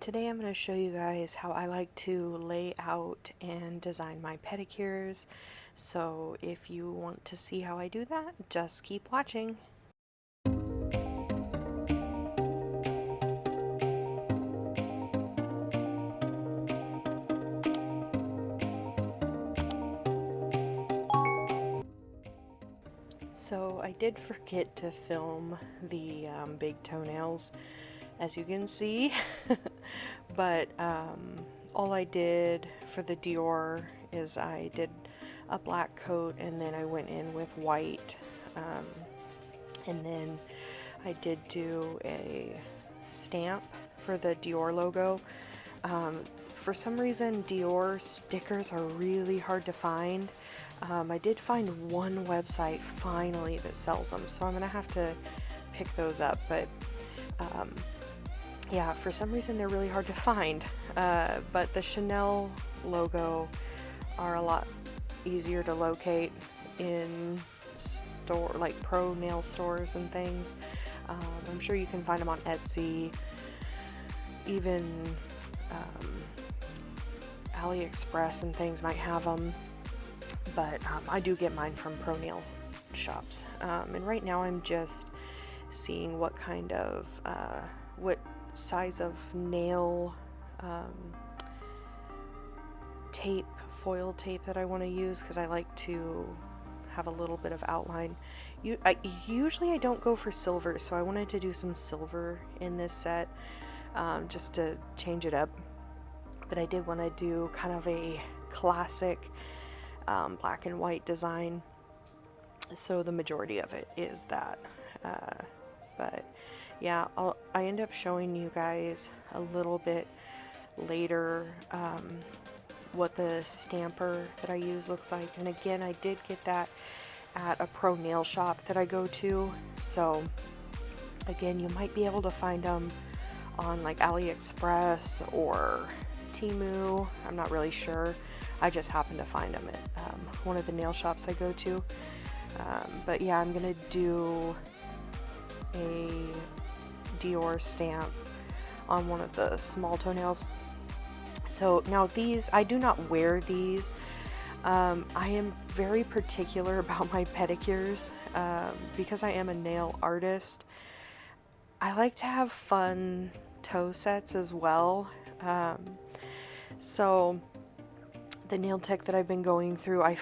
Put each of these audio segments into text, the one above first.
Today I'm going to show you guys how I like to lay out and design my pedicures. So if you want to see how I do that, just keep watching. So I did forget to film the big toenails, as you can see, but all I did for the Dior is I did a black coat and then I went in with white, and then I did do a stamp for the Dior logo. For some reason, Dior stickers are really hard to find. I did find one website finally that sells them, so I'm gonna have to pick those up. But yeah, for some reason they're really hard to find. But the Chanel logo are a lot easier to locate in like pro nail stores and things. I'm sure you can find them on Etsy, even AliExpress and things might have them, but I do get mine from pro nail shops. And right now I'm just seeing what kind of what size of nail tape, foil tape that I want to use, because I like to have a little bit of outline. Usually I don't go for silver, so I wanted to do some silver in this set, just to change it up. But I did want to do kind of a classic black and white design, so the majority of it is that. But yeah, I end up showing you guys a little bit later what the stamper that I use looks like. And again, I did get that at a pro nail shop that I go to, so again, you might be able to find them on like AliExpress or Temu. I'm not really sure. I just happened to find them at one of the nail shops I go to. But yeah, I'm gonna do a Dior stamp on one of the small toenails. So now these, I do not wear these. I am very particular about my pedicures because I am a nail artist. I like to have fun toe sets as well. So the nail tech that I've been going through, I've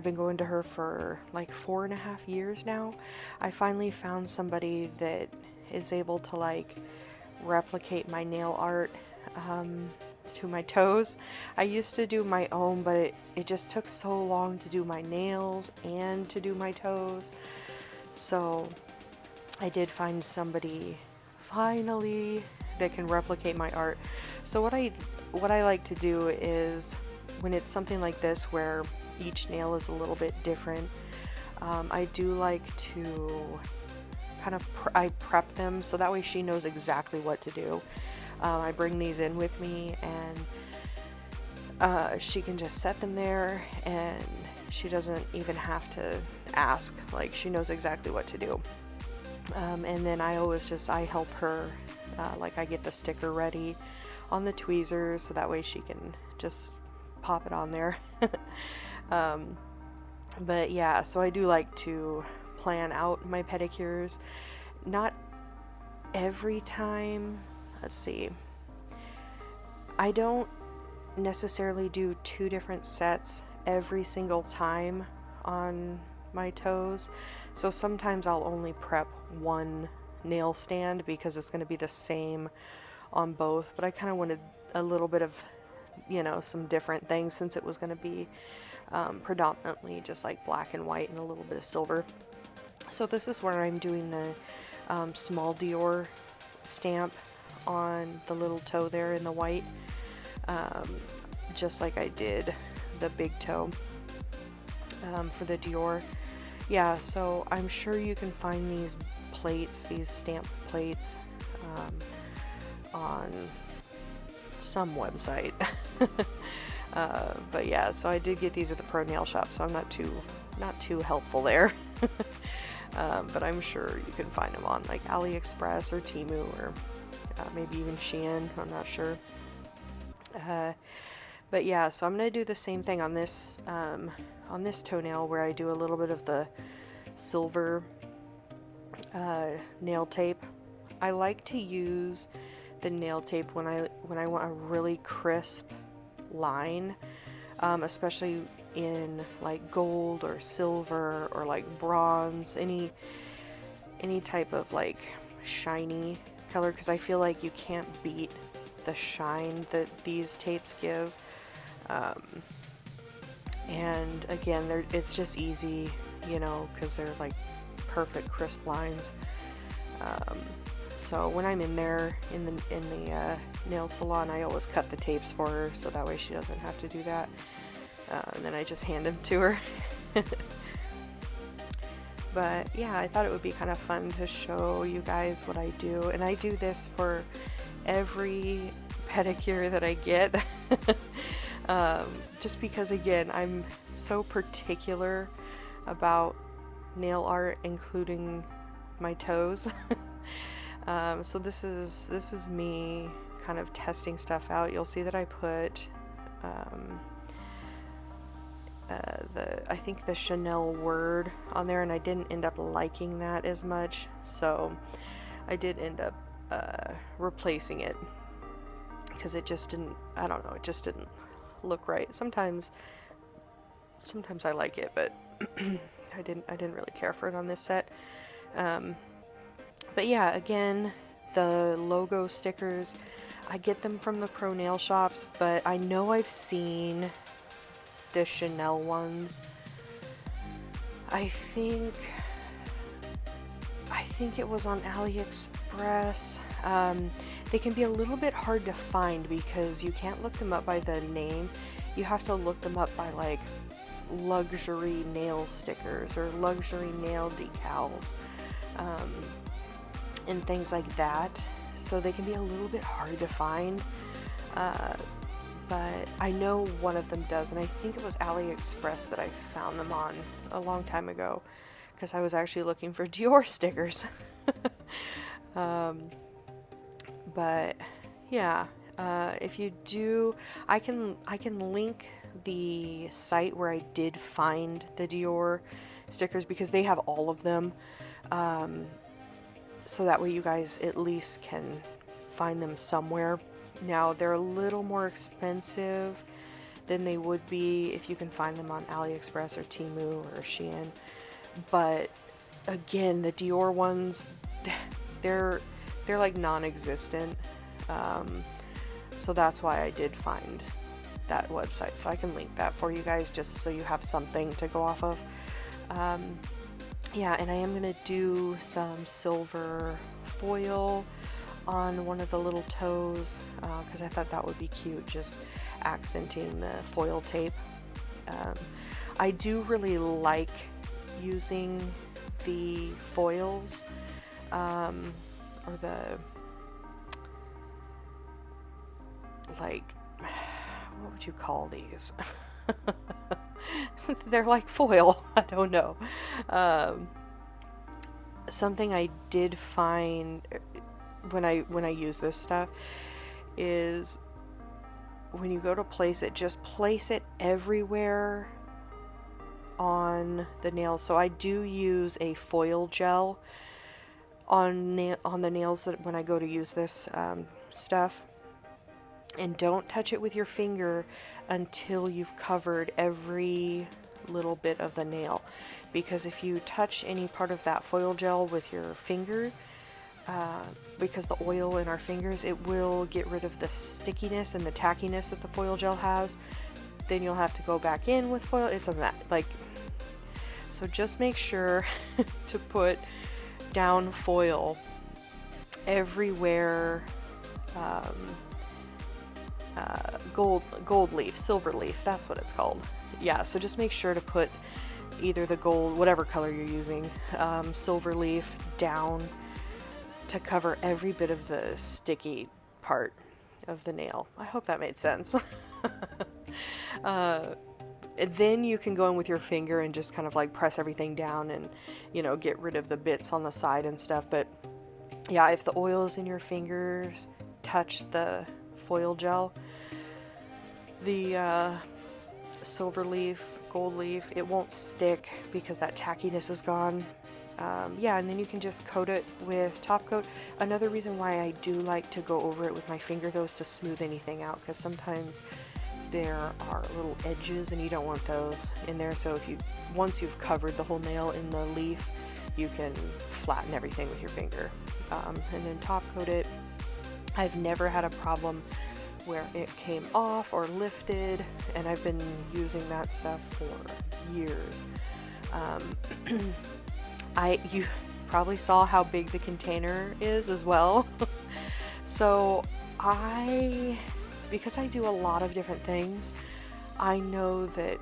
been going to her for like 4.5 years now. I finally found somebody that is able to like replicate my nail art to my toes. I used to do my own, but it just took so long to do my nails and to do my toes. So I did find somebody finally that can replicate my art. So what I like to do is, when it's something like this where each nail is a little bit different, I do like to kind of I prep them so that way she knows exactly what to do. I bring these in with me, and she can just set them there, and she doesn't even have to ask. Like, she knows exactly what to do. And then I help her, like I get the sticker ready on the tweezers so that way she can just pop it on there. But yeah, so I do like to plan out my pedicures. Not every time. Let's see. I don't necessarily do 2 different sets every single time on my toes. So sometimes I'll only prep one nail stand because it's going to be the same on both. But I kind of wanted a little bit of, some different things, since it was going to be predominantly just like black and white and a little bit of silver. So this is where I'm doing the small Dior stamp on the little toe there in the white, just like I did the big toe for the Dior. Yeah, so I'm sure you can find these plates, these stamp plates, on some website. But yeah, so I did get these at the pro nail shop, so I'm not too helpful there. But I'm sure you can find them on like AliExpress or Temu or maybe even Shein, I'm not sure. But yeah, so I'm gonna do the same thing on this toenail, where I do a little bit of the silver nail tape. I like to use the nail tape when I want a really crisp line, especially in like gold or silver or like bronze, any type of like shiny color, because I feel like you can't beat the shine that these tapes give. And again, it's just easy, you know, because they're like perfect crisp lines. So when I'm in there in the nail salon, I always cut the tapes for her, so that way she doesn't have to do that. And then I just hand them to her. But yeah, I thought it would be kind of fun to show you guys what I do, and I do this for every pedicure that I get. Just because, again, I'm so particular about nail art, including my toes. So this is me kind of testing stuff out. You'll see that I put I think the Chanel word on there, and I didn't end up liking that as much, so I did end up replacing it, because it just didn't, I don't know, it just didn't look right. Sometimes I like it, but I didn't really care for it on this set. But yeah, again, the logo stickers, I get them from the pro nail shops, but I know I've seen the Chanel ones. I think it was on AliExpress. They can be a little bit hard to find because you can't look them up by the name. You have to look them up by like luxury nail stickers or luxury nail decals, and things like that. So they can be a little bit hard to find. But I know one of them does, and I think it was AliExpress that I found them on a long time ago, because I was actually looking for Dior stickers. But yeah, if you do, I can link the site where I did find the Dior stickers, because they have all of them, so that way you guys at least can find them somewhere. Now, they're a little more expensive than they would be if you can find them on AliExpress or Temu or Shein. But again, the Dior ones, they're like non-existent. So that's why I did find that website. So I can link that for you guys, just so you have something to go off of. Yeah, and I am gonna do some silver foil on one of the little toes, because I thought that would be cute, just accenting the foil tape. I do really like using the foils, or the, like, what would you call these? They're like foil, I don't know. Something I did find when I use this stuff is, when you go to place it, just place it everywhere on the nails. So I do use a foil gel on the nails that when I go to use this stuff, and don't touch it with your finger until you've covered every little bit of the nail, because if you touch any part of that foil gel with your finger, because the oil in our fingers, it will get rid of the stickiness and the tackiness that the foil gel has. Then you'll have to go back in with foil. It's a mess. Like, so just make sure to put down foil everywhere. Gold leaf, silver leaf, that's what it's called. Yeah, so just make sure to put either the gold, whatever color you're using, silver leaf down to cover every bit of the sticky part of the nail. I hope that made sense. Then you can go in with your finger and just kind of like press everything down and, you know, get rid of the bits on the side and stuff. But yeah, if the oils in your fingers touch the foil gel, the silver leaf, gold leaf, it won't stick because that tackiness is gone. Yeah, and then you can just coat it with top coat. Another reason why I do like to go over it with my finger though is to smooth anything out, because sometimes there are little edges and you don't want those in there. So if you, once you've covered the whole nail in the leaf, you can flatten everything with your finger. And then top coat it. I've never had a problem where it came off or lifted, and I've been using that stuff for years. You probably saw how big the container is as well. So because I do a lot of different things, I know that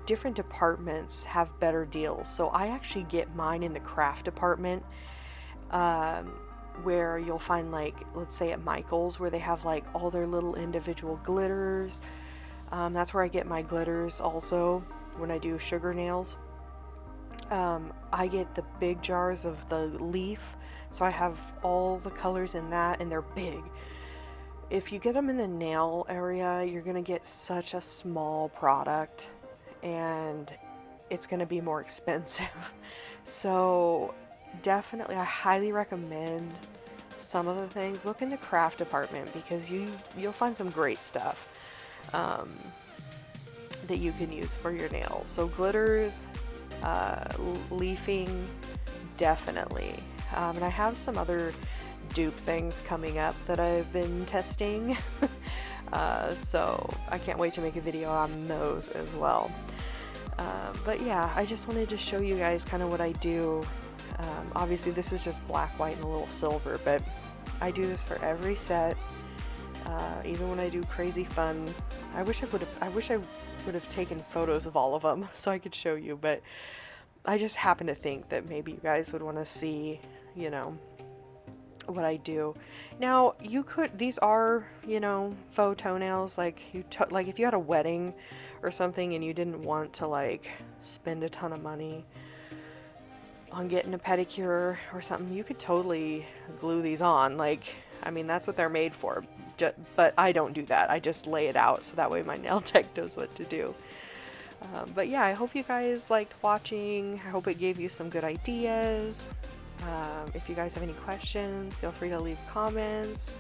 different departments have better deals. So I actually get mine in the craft department, where you'll find, like, let's say at Michael's, where they have like all their little individual glitters. That's where I get my glitters also when I do sugar nails. I get the big jars of the leaf, so I have all the colors in that, and they're big. If you get them in the nail area, you're gonna get such a small product, and it's gonna be more expensive. So definitely, I highly recommend some of the things. Look in the craft department, because you'll find some great stuff that you can use for your nails. So glitters, leafing, definitely. And I have some other dupe things coming up that I've been testing. So I can't wait to make a video on those as well. But yeah, I just wanted to show you guys kind of what I do. Obviously this is just black, white, and a little silver, but I do this for every set. Even when I do crazy fun, I wish I would have taken photos of all of them so I could show you, but I just happen to think that maybe you guys would want to see, you know, what I do. Now, these are, you know, faux toenails. Like, like if you had a wedding or something and you didn't want to like spend a ton of money on getting a pedicure or something, you could totally glue these on. Like, I mean, that's what they're made for. But I don't do that. I just lay it out so that way my nail tech knows what to do. But yeah, I hope you guys liked watching. I hope it gave you some good ideas. If you guys have any questions, feel free to leave comments.